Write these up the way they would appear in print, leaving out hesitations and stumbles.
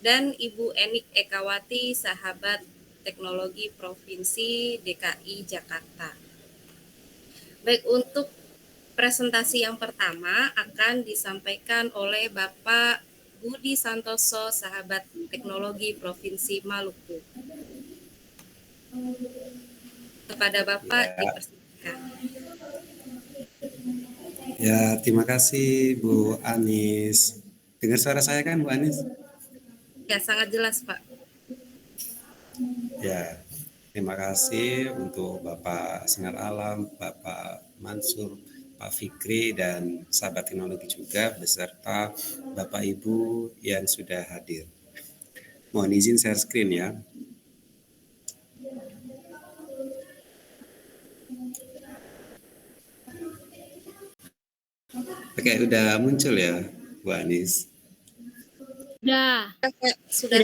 dan Ibu Enik Ekawati, Sahabat Teknologi Provinsi DKI Jakarta. Baik, untuk presentasi yang pertama akan disampaikan oleh Bapak Budi Santoso, Sahabat Teknologi Provinsi Maluku. Kepada Bapak dipersilakan. Ya, terima kasih Bu Anis. Dengar suara saya kan Bu Anis? Ya, sangat jelas Pak. Ya, terima kasih untuk Bapak Sinar Alam, Bapak Mansur, Pak Fikri, dan sahabat teknologi juga, beserta Bapak Ibu yang sudah hadir. Mohon izin share screen ya. Oke, udah muncul ya Bu Anis? Sudah.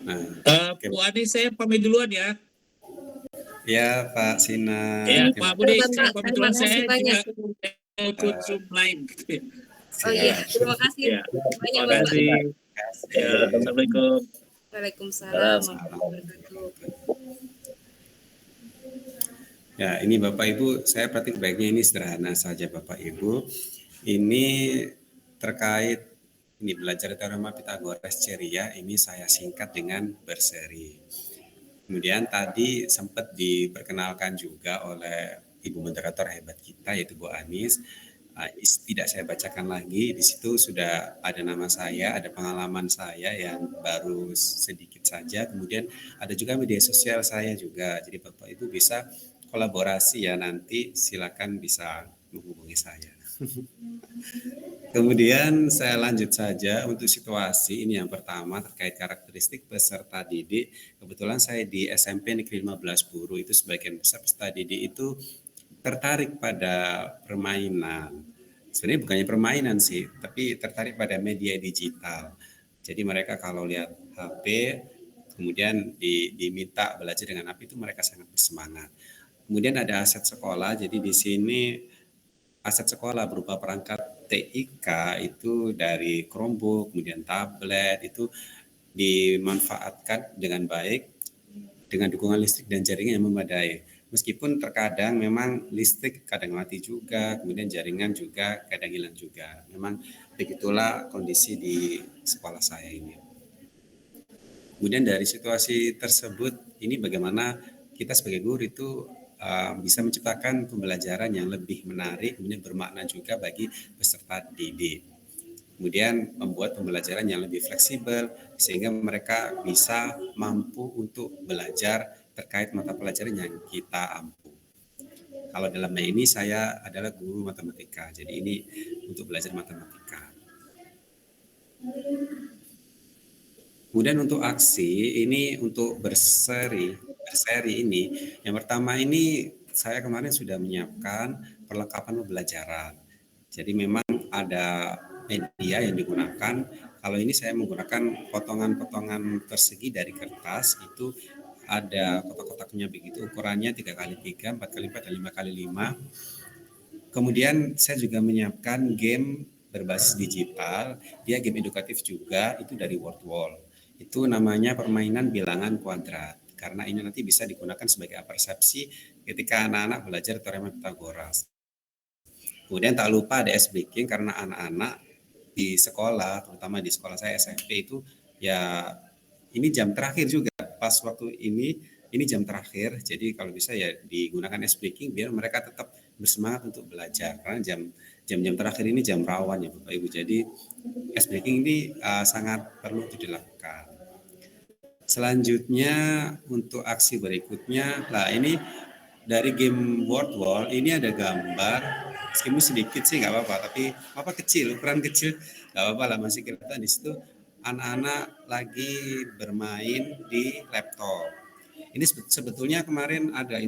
Nah, Bu Anis, saya pamit duluan ya. Ya Pak Sinar. Ya Pak Budi, saya pamit duluan. Saya banyak. juga ikut Zoom lain. Oh iya, terima kasih Ya, banyak terima kasih. Ya, Assalamualaikum. Waalaikumsalam warahmatullahi wabarakatuh. Ya, ini Bapak Ibu, saya praktik baiknya ini sederhana saja Bapak Ibu. Ini terkait ini belajar teorema Pythagoras ceria, ini saya singkat dengan berseri. Kemudian tadi sempat diperkenalkan juga oleh Ibu Moderator hebat kita yaitu Bu Anis. Tidak saya bacakan lagi, di situ sudah ada nama saya, ada pengalaman saya yang baru sedikit saja. Kemudian ada juga media sosial saya juga. Jadi Bapak Ibu bisa kolaborasi ya, nanti silakan bisa menghubungi saya. Kemudian saya lanjut saja untuk situasi ini yang pertama terkait karakteristik peserta didik. Kebetulan saya di SMP Negeri 15 Buru itu sebagian besar peserta didik itu tertarik pada permainan. Sebenarnya bukannya permainan sih, tapi tertarik pada media digital. Jadi mereka kalau lihat HP, kemudian diminta belajar dengan HP itu mereka sangat bersemangat. Kemudian ada aset sekolah, jadi di sini aset sekolah berupa perangkat TIK itu dari Chromebook, kemudian tablet itu dimanfaatkan dengan baik dengan dukungan listrik dan jaringan yang memadai. Meskipun terkadang memang listrik kadang mati juga, kemudian jaringan juga kadang hilang juga. Memang begitulah kondisi di sekolah saya ini. Kemudian dari situasi tersebut, ini bagaimana kita sebagai guru itu bisa menciptakan pembelajaran yang lebih menarik, kemudian bermakna juga bagi peserta didik. Kemudian membuat pembelajaran yang lebih fleksibel sehingga mereka bisa mampu untuk belajar terkait mata pelajaran yang kita ampu. Kalau dalam hal ini saya adalah guru matematika, jadi ini untuk belajar matematika. Kemudian untuk aksi ini untuk berseri ini, yang pertama ini saya kemarin sudah menyiapkan perlengkapan pembelajaran. Jadi memang ada media yang digunakan. Kalau ini saya menggunakan potongan-potongan persegi dari kertas, itu ada kotak-kotaknya begitu, ukurannya 3x3, 4x4, dan 5x5. Kemudian saya juga menyiapkan game berbasis digital, dia game edukatif juga, itu dari Wordwall. Itu namanya permainan bilangan kuadrat. Karena ini nanti bisa digunakan sebagai persepsi ketika anak-anak belajar teorema Pythagoras. Kemudian tak lupa ada S-Baking karena anak-anak di sekolah, terutama di sekolah saya SMP itu ya ini jam terakhir juga. Pas waktu ini jam terakhir. Jadi kalau bisa ya digunakan S-Baking biar mereka tetap bersemangat untuk belajar. Karena jam-jam terakhir ini jam rawan ya Bapak Ibu. Jadi S-Baking ini sangat perlu dilakukan. Selanjutnya untuk aksi berikutnya, nah ini dari game Wordwall ini ada gambar, meskipun sedikit sih nggak apa-apa, tapi apa kecil, ukuran kecil nggak apa-apa lah, masih kelihatan di situ anak-anak lagi bermain di laptop. Ini sebetulnya kemarin ada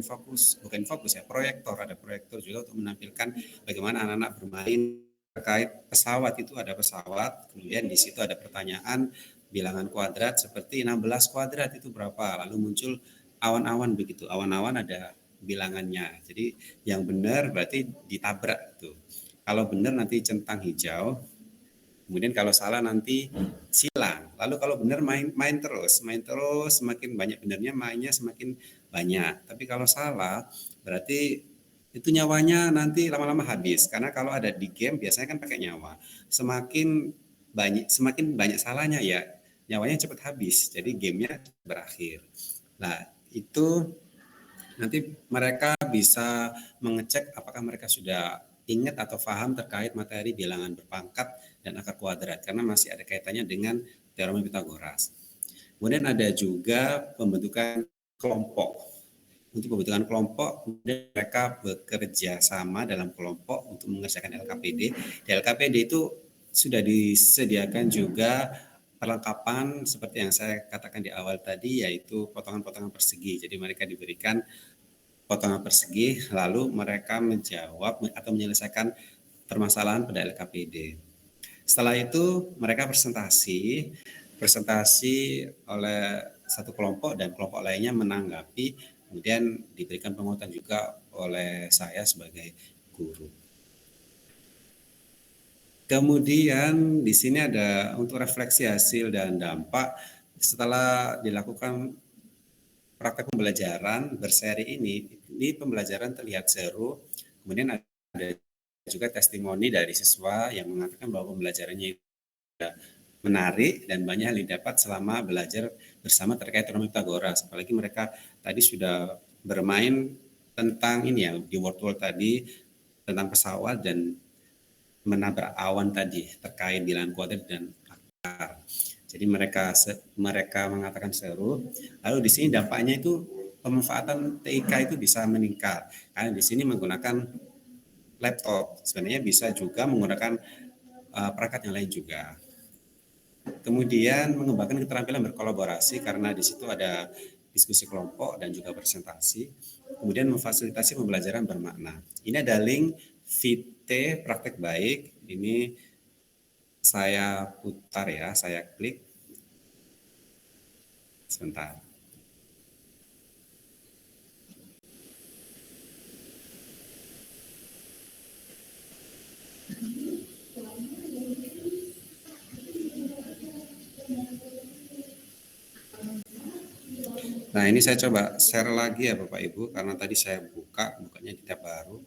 bukan infokus ya, ada proyektor juga untuk menampilkan bagaimana anak-anak bermain terkait pesawat. Itu ada pesawat, kemudian di situ ada pertanyaan bilangan kuadrat seperti 16 kuadrat itu berapa, lalu muncul awan-awan begitu, awan-awan ada bilangannya. Jadi yang benar berarti ditabrak tuh. Kalau benar nanti centang hijau, Kemudian kalau salah nanti silang. Lalu kalau benar main terus, semakin banyak benernya mainnya semakin banyak. Tapi kalau salah berarti itu nyawanya nanti lama-lama habis. Karena kalau ada di game biasanya kan pakai nyawa. Semakin banyak salahnya ya nyawanya cepat habis. Jadi gamenya berakhir. Nah, itu nanti mereka bisa mengecek apakah mereka sudah ingat atau paham terkait materi bilangan berpangkat dan akar kuadrat karena masih ada kaitannya dengan teorema Pitagoras. Kemudian ada juga pembentukan kelompok. Untuk pembentukan kelompok, kemudian mereka bekerja sama dalam kelompok untuk mengerjakan LKPD. Di LKPD itu sudah disediakan juga perlengkapan seperti yang saya katakan di awal tadi, yaitu potongan-potongan persegi. Jadi mereka diberikan potongan persegi, lalu mereka menjawab atau menyelesaikan permasalahan pada LKPD. Setelah itu mereka presentasi oleh satu kelompok dan kelompok lainnya menanggapi, kemudian diberikan penguatan juga oleh saya sebagai guru. Kemudian di sini ada untuk refleksi hasil dan dampak setelah dilakukan praktek pembelajaran berseri ini pembelajaran terlihat seru. Kemudian ada juga testimoni dari siswa yang mengatakan bahwa pembelajarannya menarik dan banyak yang didapat selama belajar bersama terkait teorema Pitagoras. Apalagi mereka tadi sudah bermain tentang ini ya di World tadi tentang pesawat dan menabrak awan tadi terkait bilangan kuadrat dan akar. Jadi mereka mengatakan seru. Lalu di sini dampaknya itu pemanfaatan TIK itu bisa meningkat. Karena di sini menggunakan laptop. Sebenarnya bisa juga menggunakan perangkat yang lain juga. Kemudian mengembangkan keterampilan berkolaborasi karena di situ ada diskusi kelompok dan juga presentasi. Kemudian memfasilitasi pembelajaran bermakna. Ini ada link VT praktek baik. Ini saya putar ya, saya klik. Sebentar. Nah, ini saya coba share lagi ya Bapak Ibu, karena tadi saya bukanya di tab baru.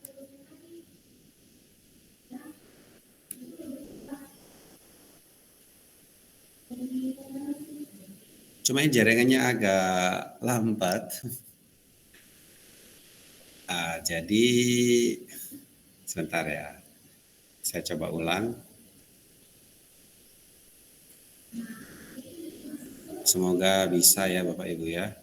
Cuma jaringannya agak lambat. Jadi sebentar ya. Saya coba ulang. Semoga bisa ya Bapak Ibu ya.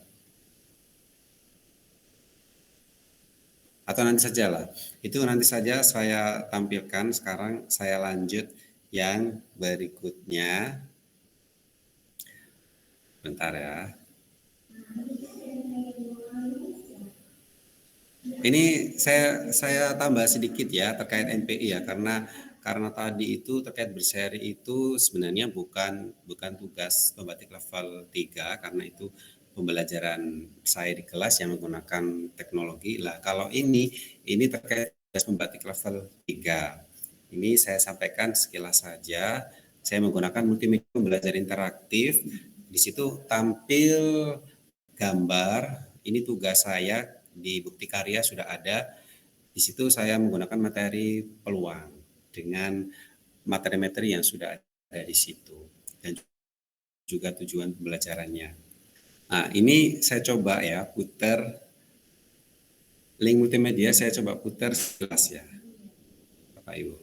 Atau nanti sajalah. Itu nanti saja saya tampilkan. Sekarang saya lanjut yang berikutnya. Bentar ya. Ini saya tambah sedikit ya terkait NPI ya karena tadi itu terkait berseri itu sebenarnya bukan tugas pembatik level 3 karena itu pembelajaran saya di kelas yang menggunakan teknologi. Lah kalau ini terkait tugas pembatik level 3. Ini saya sampaikan sekilas saja. Saya menggunakan multimedia pembelajaran interaktif. Di situ tampil gambar. Ini tugas saya di bukti karya sudah ada. Di situ saya menggunakan materi peluang dengan materi-materi yang sudah ada di situ dan juga tujuan pembelajarannya. Nah, ini saya coba ya putar link multimedia, saya coba putar sekilas ya, Bapak Ibu.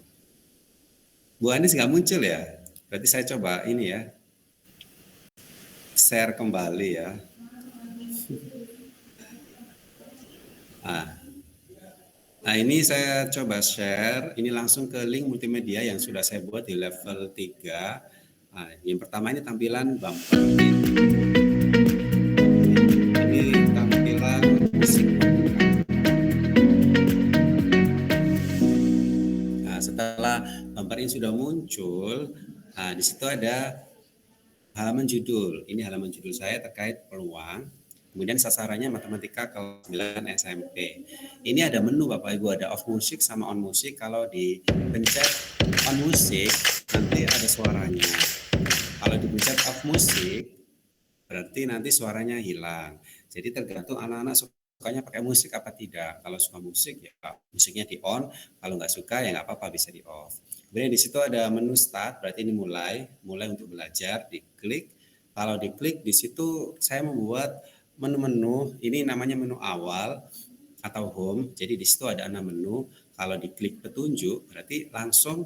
Bu Anis nggak muncul ya? Berarti saya coba ini ya, share kembali ya. Nah, ini saya coba share, ini langsung ke link multimedia yang sudah saya buat di level 3. Nah, yang pertama ini tampilan bumper. Ini tampilan musik. Nah, setelah bumper ini sudah muncul, di situ ada halaman judul. Ini halaman judul saya terkait peluang. Kemudian sasarannya matematika kelas 9 SMP. Ini ada menu Bapak Ibu, ada off music sama on music. Kalau dipencet on music nanti ada suaranya. Kalau dipencet off music berarti nanti suaranya hilang. Jadi tergantung anak-anak sukanya pakai musik apa tidak. Kalau suka musik ya musiknya di on, kalau nggak suka ya nggak apa-apa, bisa di off. Kemudian di situ ada menu start, berarti ini mulai untuk belajar, diklik. Kalau diklik di situ saya membuat menu-menu, ini namanya menu awal atau home. Jadi di situ ada 6 menu. Kalau diklik petunjuk berarti langsung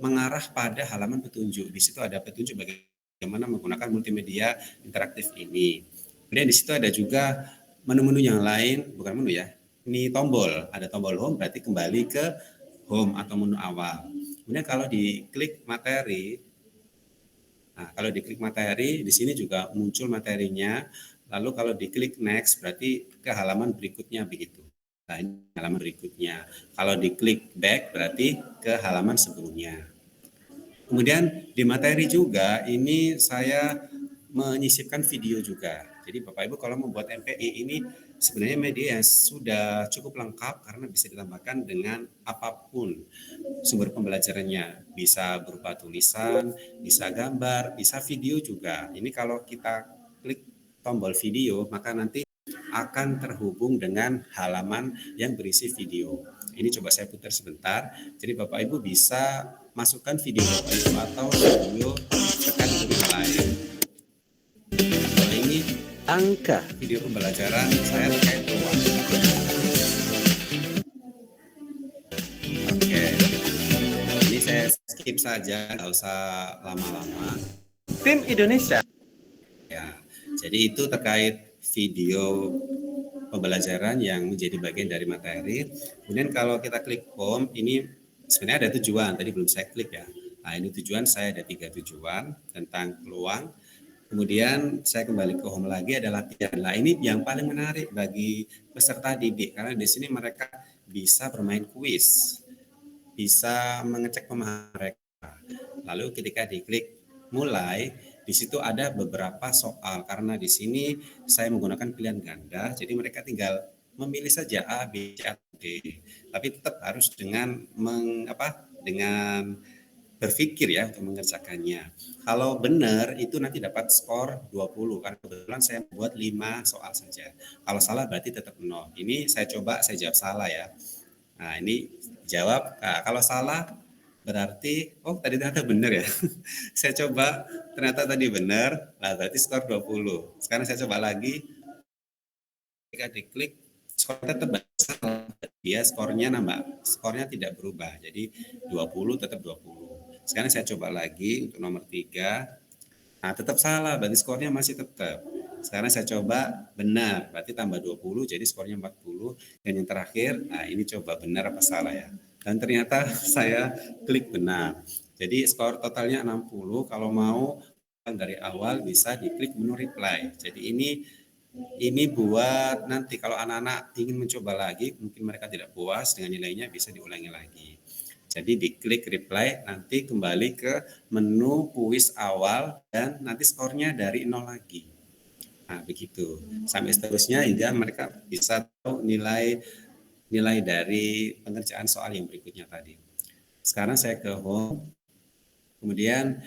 mengarah pada halaman petunjuk. Di situ ada petunjuk bagaimana menggunakan multimedia interaktif ini. Kemudian di situ ada juga menu-menu yang lain, bukan menu ya. Ini tombol, ada tombol home berarti kembali ke home atau menu awal. Kemudian kalau diklik materi, nah kalau diklik materi di sini juga muncul materinya. Lalu kalau diklik next berarti ke halaman berikutnya begitu. Nah, ini halaman berikutnya. Kalau diklik back berarti ke halaman sebelumnya. Kemudian di materi juga ini saya menyisipkan video juga. Jadi Bapak Ibu kalau membuat MPI ini sebenarnya media yang sudah cukup lengkap karena bisa ditambahkan dengan apapun sumber pembelajarannya. Bisa berupa tulisan, bisa gambar, bisa video juga. Ini kalau kita klik tombol video maka nanti akan terhubung dengan halaman yang berisi video. Ini coba saya putar sebentar. Jadi Bapak Ibu bisa masukkan video Bapak Ibu atau video tekan reply. Nah, ini angka video pembelajaran saya terkait ruang. Oke, ini saya skip saja, nggak usah lama-lama. Tim Indonesia. Ya, jadi itu terkait video pembelajaran yang menjadi bagian dari materi. Kemudian kalau kita klik home, ini sebenarnya ada tujuan, tadi belum saya klik ya. Nah ini tujuan, saya ada 3 tujuan tentang peluang. Kemudian saya kembali ke home lagi, ada latihan. Nah ini yang paling menarik bagi peserta didik, karena di sini mereka bisa bermain kuis, bisa mengecek pemahaman mereka. Lalu ketika diklik mulai, di situ ada beberapa soal karena di sini saya menggunakan pilihan ganda, jadi mereka tinggal memilih saja A, B, C, atau D. Tapi tetap harus dengan dengan berpikir ya untuk mengerjakannya. Kalau benar itu nanti dapat skor 20 karena kebetulan saya membuat 5 soal saja. Kalau salah berarti tetap 0. Ini saya coba saya jawab salah ya. Nah, ini jawab. Nah, kalau salah berarti tadi ternyata benar ya. Saya coba ternyata tadi benar. Nah, berarti skor 20. Sekarang saya coba lagi. Ketika diklik skor tetap salah. Dia skornya nambah. Skornya tidak berubah. Jadi 20 tetap 20. Sekarang saya coba lagi untuk nomor 3. Nah, tetap salah, berarti skornya masih tetap. Sekarang saya coba benar, berarti tambah 20, jadi skornya 40. Dan yang terakhir, nah ini coba benar apa salah ya. Dan ternyata saya klik benar. Jadi skor totalnya 60, kalau mau dari awal bisa diklik menu reply. Jadi ini buat nanti kalau anak-anak ingin mencoba lagi, mungkin mereka tidak puas dengan nilainya, bisa diulangi lagi. Jadi diklik reply, nanti kembali ke menu kuis awal dan nanti skornya dari 0 lagi. Nah, begitu. Sampai seterusnya hingga mereka bisa tahu nilai dari pengerjaan soal yang berikutnya tadi. Sekarang saya ke home. Kemudian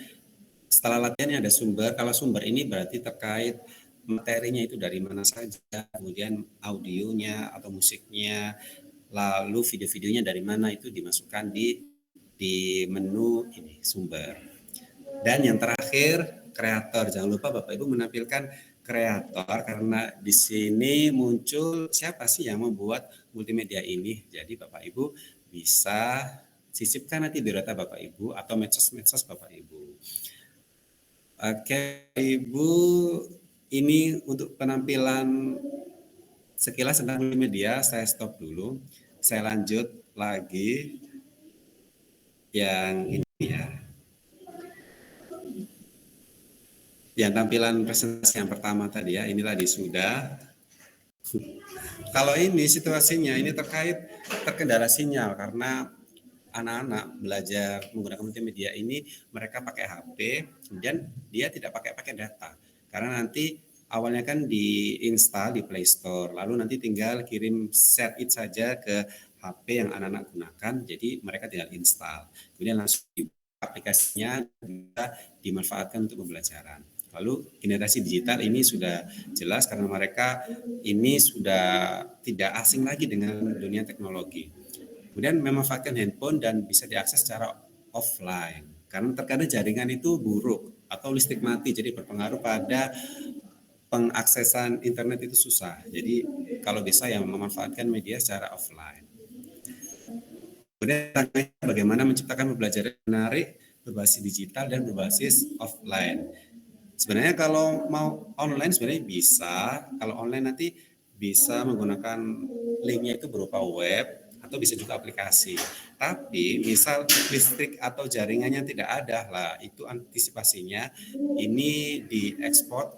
setelah latihannya ada sumber. Kalau sumber ini berarti terkait materinya itu dari mana saja, kemudian audionya atau musiknya, lalu video-videonya dari mana itu dimasukkan di menu ini sumber. Dan yang terakhir kreator, jangan lupa Bapak Ibu menampilkan kreator karena di sini muncul siapa sih yang membuat multimedia ini. Jadi Bapak Ibu bisa sisipkan nanti biodata Bapak Ibu atau medsos Bapak Ibu. Oke Ibu, ini untuk penampilan sekilas tentang multimedia saya stop dulu. Saya lanjut lagi yang ini ya. Yang tampilan presentasi yang pertama tadi ya, ini tadi sudah. Kalau ini situasinya ini terkendala sinyal karena anak-anak belajar menggunakan multimedia ini mereka pakai HP, kemudian dia tidak pakai data. Karena nanti awalnya kan diinstal di Play Store, lalu nanti tinggal kirim set it saja ke HP yang anak-anak gunakan, jadi mereka tinggal install. Kemudian langsung aplikasinya bisa dimanfaatkan untuk pembelajaran. Lalu generasi digital ini sudah jelas karena mereka ini sudah tidak asing lagi dengan dunia teknologi. Kemudian memanfaatkan handphone dan bisa diakses secara offline. Karena terkadang jaringan itu buruk atau listrik mati, jadi berpengaruh pada pengaksesan internet itu susah. Jadi kalau bisa yang memanfaatkan media secara offline. Kemudian bagaimana menciptakan pembelajaran menarik berbasis digital dan berbasis offline. Sebenarnya kalau mau online sebenarnya bisa. Kalau online nanti bisa menggunakan linknya itu berupa web atau bisa juga aplikasi. Tapi misal listrik atau jaringannya tidak ada lah, itu antisipasinya ini diekspor,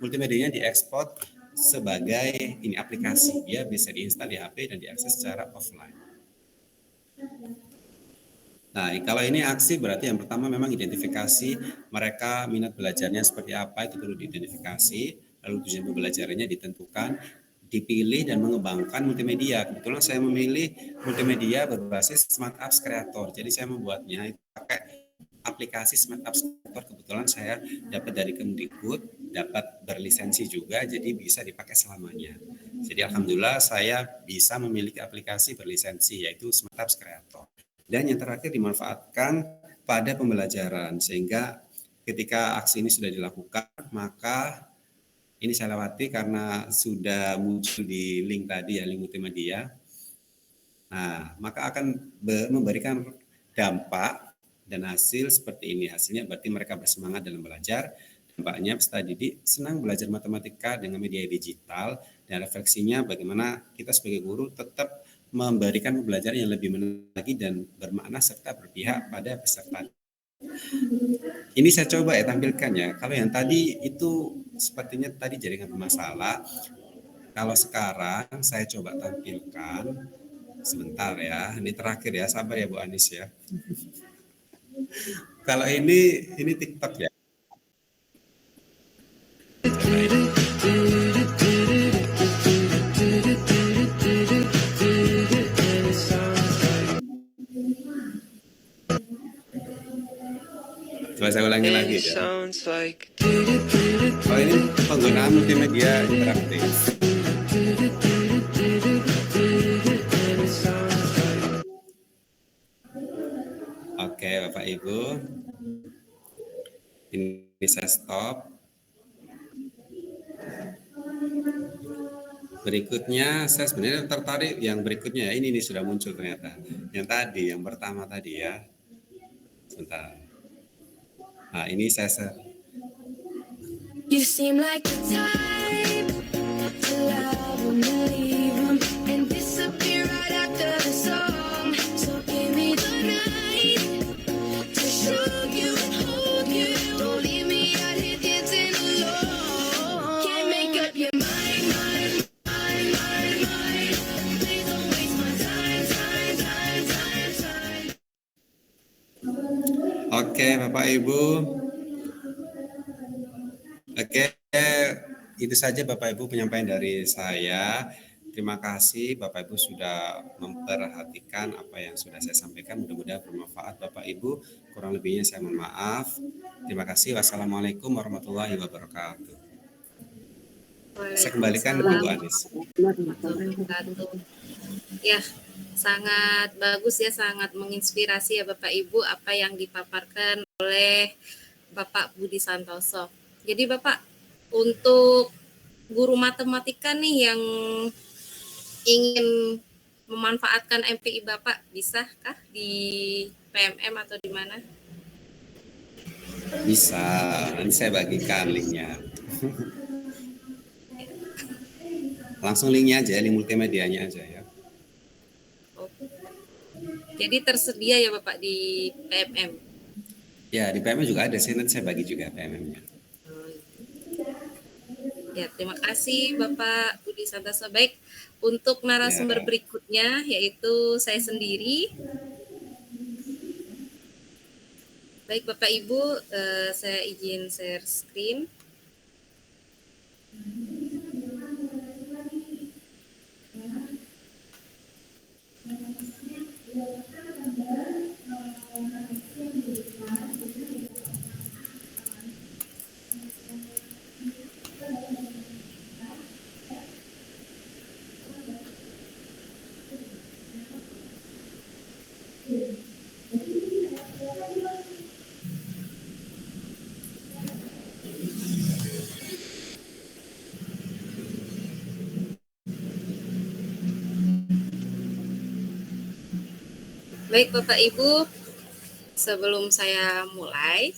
multimedianya diekspor sebagai ini aplikasi. Dia bisa diinstal di HP dan diakses secara offline. Nah, kalau ini aksi berarti yang pertama memang identifikasi mereka minat belajarnya seperti apa, itu perlu diidentifikasi, lalu tujuan pembelajarannya ditentukan, dipilih dan mengembangkan multimedia. Kebetulan saya memilih multimedia berbasis Smart Apps Creator. Jadi saya membuatnya itu pakai aplikasi Smart Apps Creator. Kebetulan saya dapat dari Kemdikbud, dapat berlisensi juga, jadi bisa dipakai selamanya. Jadi alhamdulillah saya bisa memiliki aplikasi berlisensi yaitu Smart Apps Creator. Dan yang terakhir dimanfaatkan pada pembelajaran sehingga ketika aksi ini sudah dilakukan maka ini saya lewati karena sudah muncul di link tadi ya, link multimedia. Nah, maka akan memberikan dampak dan hasil seperti ini. Hasilnya berarti mereka bersemangat dalam belajar. Dampaknya peserta didik senang belajar matematika dengan media digital dan refleksinya bagaimana kita sebagai guru tetap memberikan pembelajaran yang lebih menarik lagi dan bermakna serta berpihak pada peserta. Ini saya coba ya tampilkan ya. Kalau yang tadi itu sepertinya tadi jaringan bermasalah. Kalau sekarang saya coba tampilkan sebentar ya. Ini terakhir ya, sabar ya Bu Anis ya. Kalau ini TikTok ya. Coba saya ulangi lagi ya. Oh ini penggunaan multimedia interaktif. Oke Bapak Ibu, ini saya stop. Berikutnya saya sebenarnya tertarik yang berikutnya ya, ini sudah muncul ternyata. Yang tadi, yang pertama tadi ya. Sebentar. Nah, ini saya You seem like the type to love them, believe them, and disappear right after the song. So give me the night to show you and hold you. Don't leave me out here dancing alone. Can't make up your mind, mind. Please don't waste my time. Oke, Bapak Ibu. Oke, itu saja Bapak Ibu penyampaian dari saya. Terima kasih Bapak Ibu sudah memperhatikan apa yang sudah saya sampaikan. Mudah-mudahan bermanfaat Bapak Ibu. Kurang lebihnya saya mohon maaf. Terima kasih. Wassalamualaikum warahmatullahi wabarakatuh. Saya kembalikan ke Bu Anis. Ya, sangat bagus ya, sangat menginspirasi ya Bapak Ibu apa yang dipaparkan oleh Bapak Budi Santoso. Jadi Bapak, untuk guru matematika nih yang ingin memanfaatkan MPI Bapak, bisakah di PMM atau di mana? Bisa, nanti saya bagikan linknya. Langsung linknya aja, link multimedianya aja ya. Jadi tersedia ya Bapak di PMM? Ya, di PMM juga ada sih, nanti saya bagi juga PMM-nya. Ya, terima kasih Bapak Budi Santoso. Baik, untuk narasumber berikutnya yaitu saya sendiri. Baik Bapak Ibu, saya izin share screen. Baik Bapak Ibu, sebelum saya mulai,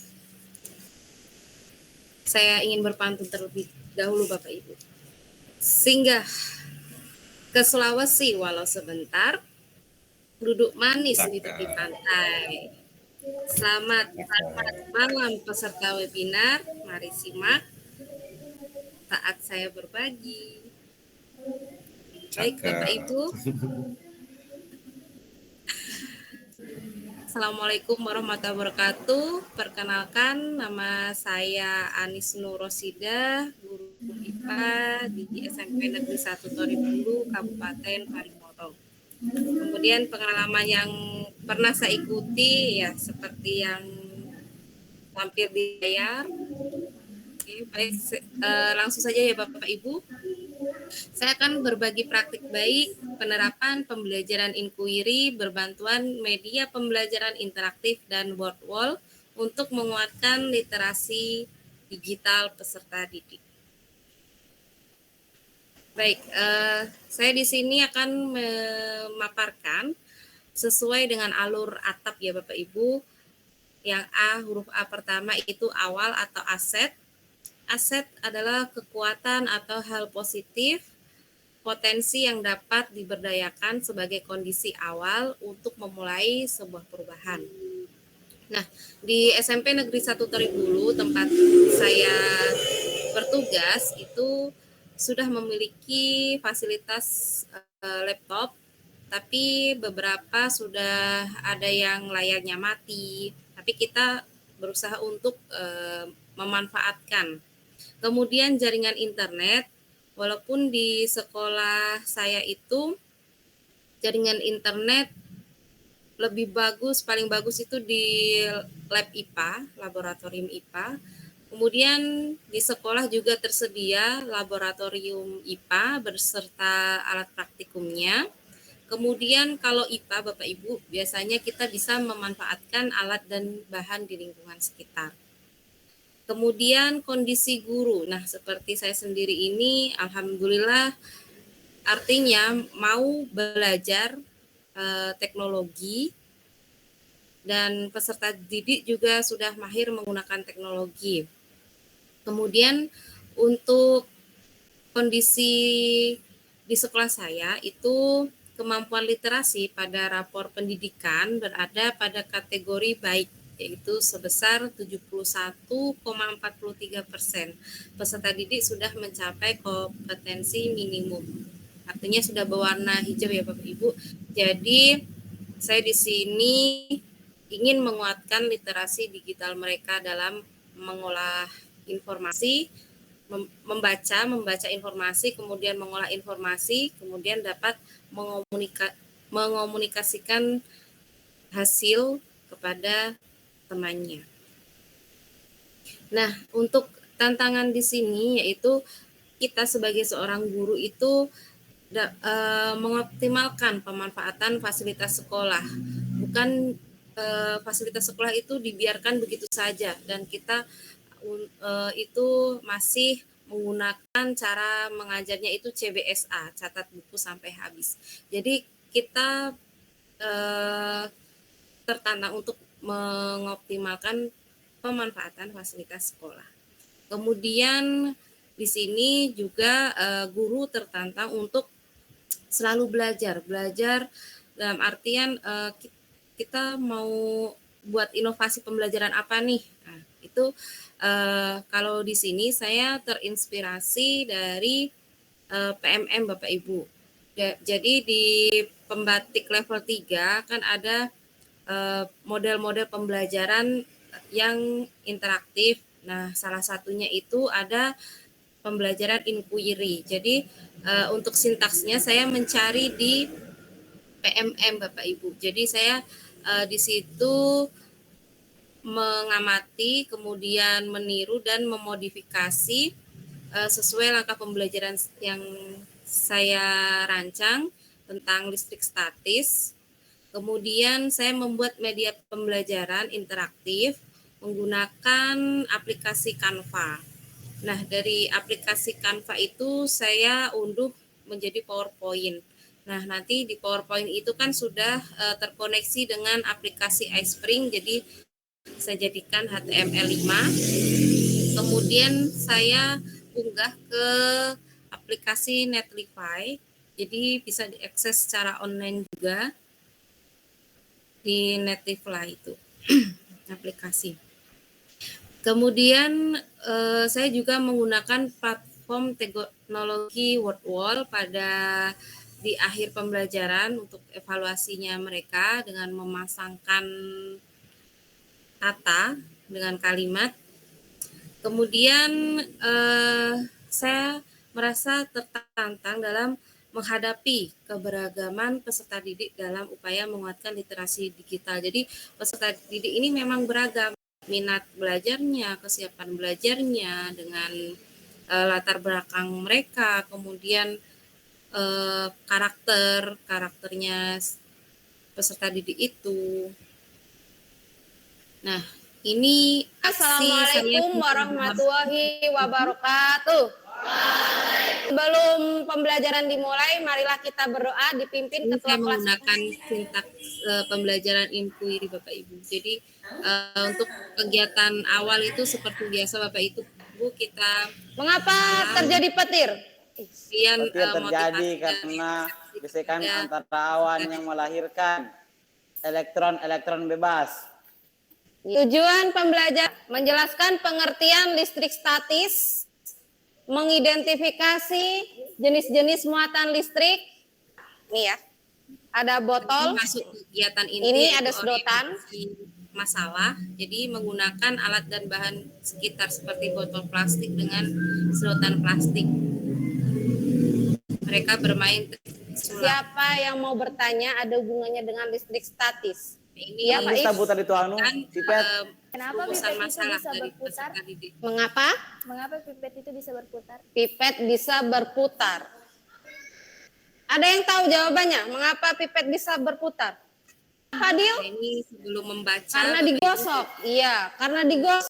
saya ingin berpantun terlebih dahulu Bapak Ibu. Singgah ke Sulawesi walau sebentar, duduk manis di tepi pantai. Selamat malam peserta webinar, mari simak saat saya berbagi. Baik Bapak Ibu, Assalamualaikum warahmatullahi wabarakatuh. Perkenalkan, nama saya Anis Nur Rosida, guru IPA di SMP Negeri 1 Toribulu, Kabupaten Parimoro. Kemudian pengalaman yang pernah saya ikuti ya seperti yang tampil di layar. Oke, baik, langsung saja ya Bapak Ibu. Saya akan berbagi praktik baik penerapan pembelajaran inquiry berbantuan media pembelajaran interaktif dan board wall untuk menguatkan literasi digital peserta didik. Baik, saya di sini akan memaparkan sesuai dengan alur atap ya Bapak Ibu. Yang A, huruf A pertama itu awal atau aset. Aset adalah kekuatan atau hal positif, potensi yang dapat diberdayakan sebagai kondisi awal untuk memulai sebuah perubahan. Nah, di SMP Negeri 1 Toribulu, tempat saya bertugas, itu sudah memiliki fasilitas laptop, tapi beberapa sudah ada yang layarnya mati, tapi kita berusaha untuk memanfaatkan. Kemudian jaringan internet, walaupun di sekolah saya itu jaringan internet lebih bagus, paling bagus itu di lab IPA, laboratorium IPA. Kemudian di sekolah juga tersedia laboratorium IPA beserta alat praktikumnya. Kemudian kalau IPA Bapak Ibu, biasanya kita bisa memanfaatkan alat dan bahan di lingkungan sekitar. Kemudian kondisi guru. Nah, seperti saya sendiri ini, alhamdulillah, artinya mau belajar teknologi dan peserta didik juga sudah mahir menggunakan teknologi. Kemudian untuk kondisi di sekolah saya itu kemampuan literasi pada rapor pendidikan berada pada kategori baik, yaitu sebesar 71,43%. Peserta didik sudah mencapai kompetensi minimum. Artinya sudah berwarna hijau ya Bapak Ibu. Jadi saya di sini ingin menguatkan literasi digital mereka dalam mengolah informasi, membaca informasi, kemudian mengolah informasi, kemudian dapat mengomunikasikan hasil kepada temannya. Nah, untuk tantangan di sini yaitu kita sebagai seorang guru itu mengoptimalkan pemanfaatan fasilitas sekolah. Bukan fasilitas sekolah itu dibiarkan begitu saja dan kita itu masih menggunakan cara mengajarnya itu CBSA, catat buku sampai habis. Jadi kita tertantang untuk mengoptimalkan pemanfaatan fasilitas sekolah. Kemudian di sini juga guru tertantang untuk selalu belajar dalam artian kita mau buat inovasi pembelajaran apa nih? Nah, itu kalau di sini saya terinspirasi dari PMM Bapak Ibu. Jadi di pembatik level 3 kan ada model-model pembelajaran yang interaktif. Nah, salah satunya itu ada pembelajaran inquiry. Jadi untuk sintaksnya saya mencari di PMM Bapak Ibu. Jadi saya di situ mengamati, kemudian meniru dan memodifikasi sesuai langkah pembelajaran yang saya rancang tentang listrik statis. Kemudian saya membuat media pembelajaran interaktif menggunakan aplikasi Canva. Nah, dari aplikasi Canva itu saya unduh menjadi PowerPoint. Nah, nanti di PowerPoint itu kan sudah terkoneksi dengan aplikasi iSpring, jadi saya jadikan HTML5. Kemudian saya unggah ke aplikasi Netlify, jadi bisa diakses secara online juga di Netlify itu aplikasi. Kemudian saya juga menggunakan platform teknologi WordWall pada di akhir pembelajaran untuk evaluasinya mereka dengan memasangkan kata dengan kalimat. Kemudian saya merasa tertantang dalam menghadapi keberagaman peserta didik dalam upaya menguatkan literasi digital. Jadi peserta didik ini memang beragam, minat belajarnya, kesiapan belajarnya dengan latar belakang mereka, kemudian karakternya peserta didik itu. Nah, ini Assalamualaikum warahmatullahi wabarakatuh. Sebelum pembelajaran dimulai, marilah kita berdoa dipimpin Ini ketua saya kelas. menggunakan sintaks pembelajaran inquiry Bapak Ibu. Jadi untuk kegiatan awal itu seperti biasa Bapak Ibu kita Mengapa terjadi petir? kemudian Petir terjadi motivasi karena dari gesekan kepada antara awan yang melahirkan elektron-elektron bebas. Tujuan pembelajaran menjelaskan pengertian listrik statis, mengidentifikasi jenis-jenis muatan listrik. Nih ya, ada botol. masuk kegiatan inti Ini yaitu ada sedotan. orientasi masalah. Jadi menggunakan alat dan bahan sekitar seperti botol plastik dengan sedotan plastik. Mereka bermain sulap. Siapa yang mau bertanya ada hubungannya dengan listrik statis? Ini Iya, Pak Bisa Is. buta itu anu, kan pipet. Kenapa rumusan pipet itu masalah bisa dari berputar? peserta didik. Mengapa? Mengapa pipet itu bisa berputar? Pipet bisa berputar. Ada yang tahu jawabannya? Mengapa pipet bisa berputar? Fadil? Nah, ini sebelum membaca Karena Bapak Ibu, digosok. Iya, karena digosok.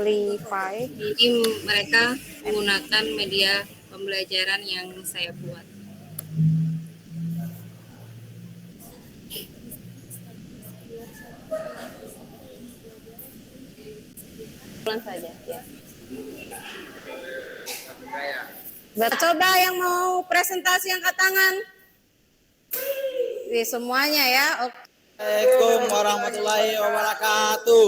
Levi. ini mereka menggunakan media pembelajaran yang saya buat. Pulang saja. Ya. Coba yang mau presentasi angkat tangan. Semuanya ya. Oke. Assalamualaikum warahmatullahi wabarakatuh.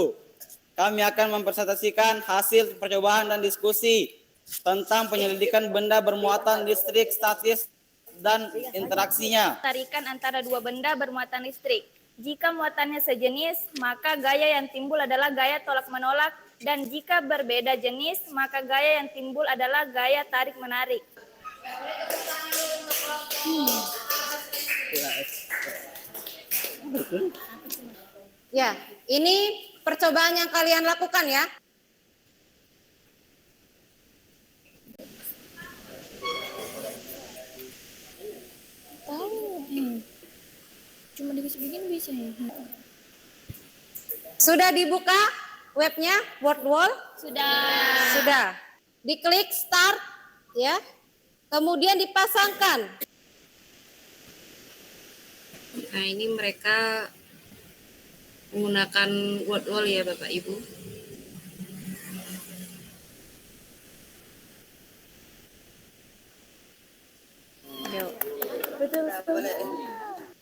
Kami akan mempresentasikan hasil percobaan dan diskusi tentang penyelidikan benda bermuatan listrik statis dan interaksinya. Tarikan antara dua benda bermuatan listrik. Jika muatannya sejenis, maka gaya yang timbul adalah gaya tolak-menolak, dan jika berbeda jenis, maka gaya yang timbul adalah gaya tarik-menarik. Ya, ini percobaan yang kalian lakukan ya. Cuma dibikin bisa ya? Sudah dibuka webnya WordWall? Sudah. Diklik start ya. Kemudian dipasangkan. Nah, ini mereka menggunakan word wall ya Bapak Ibu.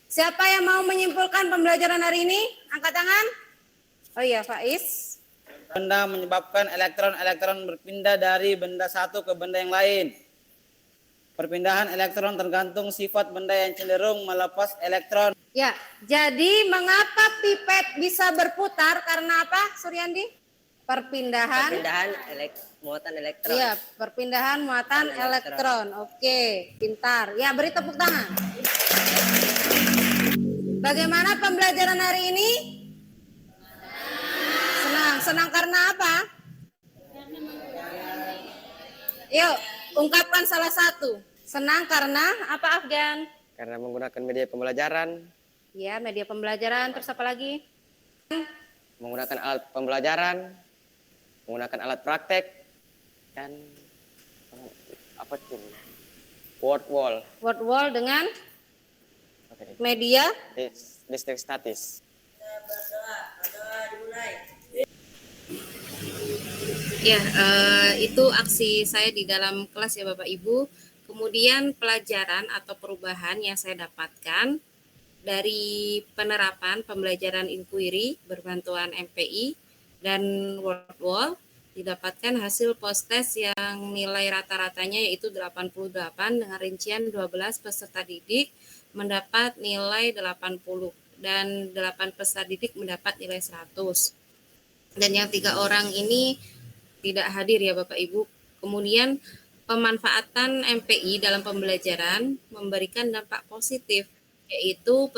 Siapa yang mau menyimpulkan pembelajaran hari ini? Angkat tangan. Oh iya, Faiz. Benda menyebabkan elektron-elektron berpindah dari benda satu ke benda yang lain. Perpindahan elektron tergantung sifat benda yang cenderung melepas elektron. Ya, jadi mengapa pipet bisa berputar? Karena apa, Suryandi? Perpindahan Muatan elektron. Iya, perpindahan muatan elektron. Oke, pintar. Ya, beri tepuk tangan. Bagaimana pembelajaran hari ini? Senang. Senang karena apa? Yuk, ungkapkan salah satu. Senang karena apa, Afgan? Karena menggunakan media pembelajaran, Ya, media pembelajaran. Terus apa lagi? menggunakan alat pembelajaran, menggunakan alat praktek, dan apa tuh? Word wall. Word wall dengan Oke. media. Listrik statis. Ya, itu aksi saya di dalam kelas ya Bapak Ibu. Kemudian pelajaran atau perubahan yang saya dapatkan dari penerapan pembelajaran inquiry berbantuan MPI dan word wall, didapatkan hasil post test yang nilai rata-ratanya yaitu 88 dengan rincian 12 peserta didik mendapat nilai 80 dan 8 peserta didik mendapat nilai 100. Dan yang 3 orang ini tidak hadir ya Bapak Ibu. Kemudian pemanfaatan MPI dalam pembelajaran memberikan dampak positif, yaitu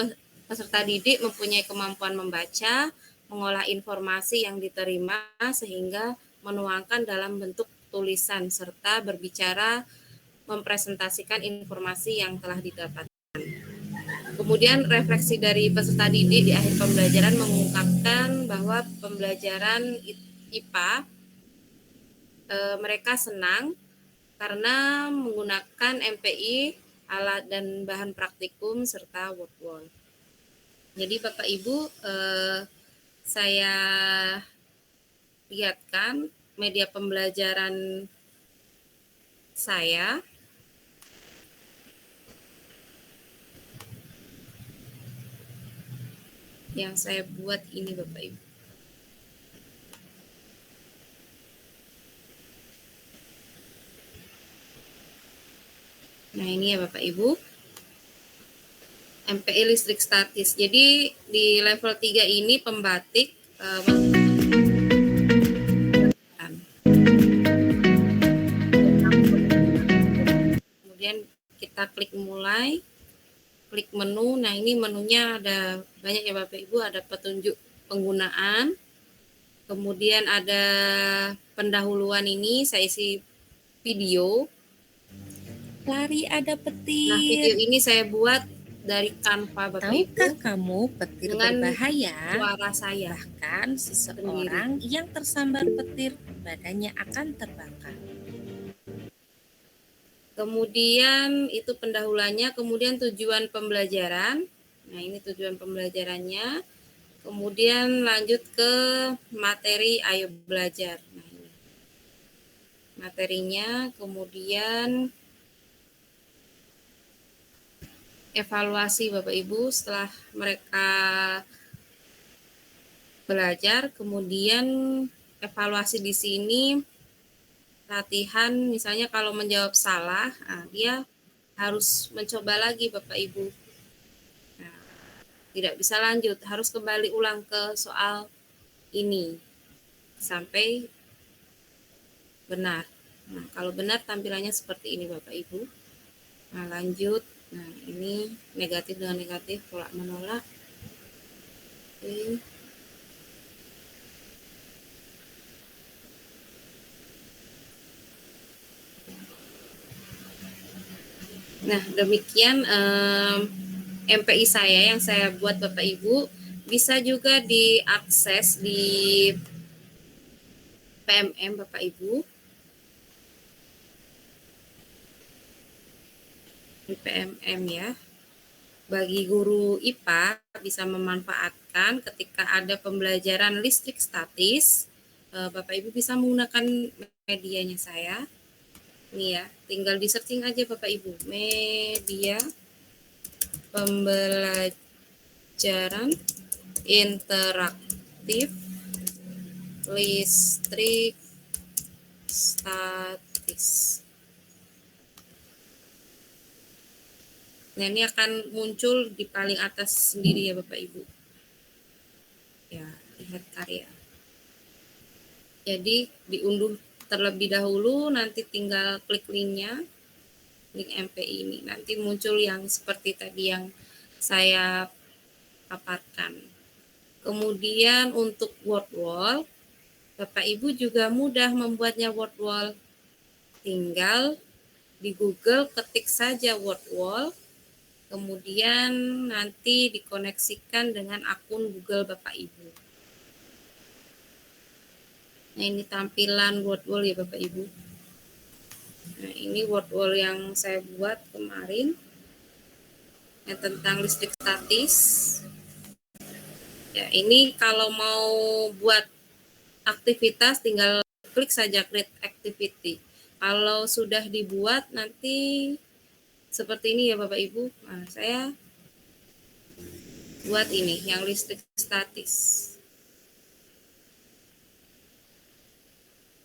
peserta didik mempunyai kemampuan membaca, mengolah informasi yang diterima sehingga menuangkan dalam bentuk tulisan serta berbicara mempresentasikan informasi yang telah didapatkan. Kemudian refleksi dari peserta didik di akhir pembelajaran mengungkapkan bahwa pembelajaran IPA mereka senang karena menggunakan MPI, alat dan bahan praktikum serta word wall. Jadi Bapak Ibu, saya lihatkan media pembelajaran saya. Yang saya buat ini Bapak Ibu. Nah ini ya Bapak Ibu, MPI listrik statis. Jadi di level 3 ini pembatik kemudian kita klik mulai, klik menu. Nah ini menunya ada banyak ya Bapak Ibu, ada petunjuk penggunaan, kemudian ada pendahuluan, ini saya isi video. Lari ada petir. Nah, video ini saya buat dari Canva Bapak Ibu. Tahukah kamu petir dengan berbahaya? Suara saya. Bahkan seseorang yang tersambar petir badannya akan terbakar. Kemudian itu pendahuluannya, kemudian tujuan pembelajaran. Nah, ini tujuan pembelajarannya. Kemudian lanjut ke materi ayo belajar. Nah, ini materinya, kemudian evaluasi Bapak Ibu setelah mereka belajar, kemudian evaluasi di sini latihan, misalnya kalau menjawab salah, dia harus mencoba lagi Bapak Ibu. Nah, tidak bisa lanjut, harus kembali ulang ke soal ini sampai benar. Nah, kalau benar tampilannya seperti ini Bapak Ibu. Nah, lanjut. Nah, ini negatif dengan negatif, tolak menolak. Oke. Nah, demikian MPI saya yang saya buat Bapak Ibu. Bisa juga diakses di PMM Bapak Ibu. Di PMM ya. Bagi guru IPA bisa memanfaatkan sampaikan ketika ada pembelajaran listrik statis, Bapak Ibu bisa menggunakan medianya saya. Ini ya, tinggal di searching aja Bapak Ibu, media pembelajaran interaktif listrik statis. Nah, ini akan muncul di paling atas sendiri ya Bapak Ibu. Ya, lihat karya. Jadi diunduh terlebih dahulu, nanti tinggal klik linknya, link MPI ini. Nanti muncul yang seperti tadi yang saya paparkan. Kemudian untuk word wall, Bapak Ibu juga mudah membuatnya word wall. Tinggal di Google ketik saja word wall, kemudian nanti dikoneksikan dengan akun Google Bapak Ibu. Nah, ini tampilan word wall ya Bapak Ibu. Nah, ini word wall yang saya buat kemarin yang tentang listrik statis. Ya, ini kalau mau buat aktivitas tinggal klik saja create activity. Kalau sudah dibuat nanti seperti ini ya Bapak Ibu. Nah, saya buat ini yang listrik statis.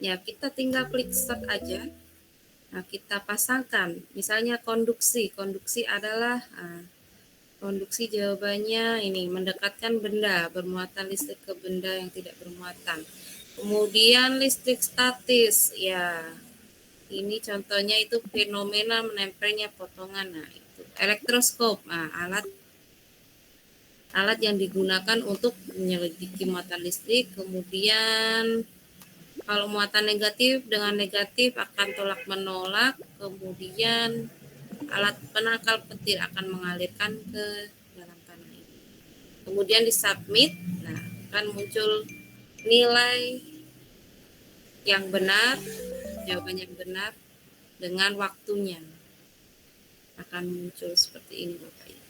Ya, kita tinggal klik start aja. Nah, kita pasangkan. Misalnya konduksi. Konduksi adalah konduksi jawabannya ini mendekatkan benda bermuatan listrik ke benda yang tidak bermuatan. Kemudian listrik statis. Ya, ini contohnya itu fenomena menempelnya potongan. Nah, itu elektroskop. Nah, alat yang digunakan untuk menyelidiki muatan listrik. Kemudian kalau muatan negatif dengan negatif akan tolak menolak. Kemudian alat penangkal petir akan mengalirkan ke dalam tanah ini. Kemudian di submit. Nah, akan muncul nilai yang benar, jawaban yang benar dengan waktunya. Akan muncul seperti ini Bapak Ibu.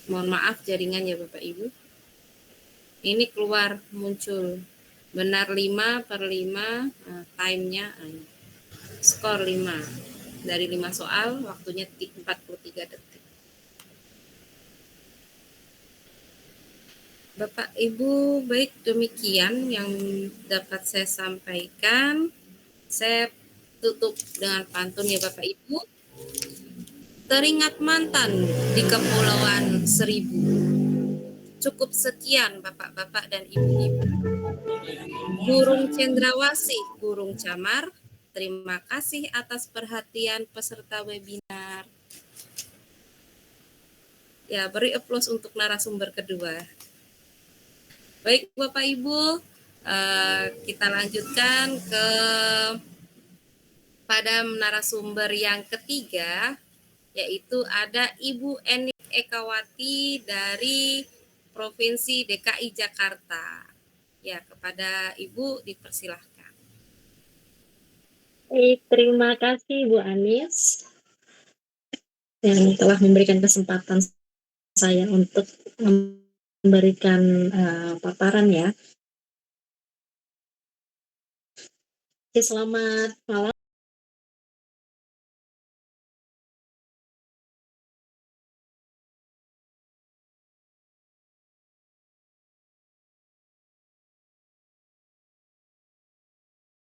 Mohon maaf jaringan ya Bapak Ibu. Ini keluar muncul benar 5/5, time-nya skor 5. Dari 5 soal waktunya 43 detik. Bapak Ibu, baik demikian yang dapat saya sampaikan. Saya tutup dengan pantun ya Bapak Ibu. Teringat mantan di Kepulauan Seribu. Cukup sekian Bapak-bapak dan Ibu-ibu. Burung cendrawasih, burung camar. Terima kasih atas perhatian peserta webinar. Ya, beri aplaus untuk narasumber kedua. Baik Bapak Ibu, kita lanjutkan pada narasumber yang ketiga, yaitu ada Ibu Enik Ekawati dari Provinsi DKI Jakarta. Ya, kepada Ibu dipersilahkan. Baik, terima kasih Bu Anis yang telah memberikan kesempatan saya untuk memberikan paparan ya. Oke, selamat malam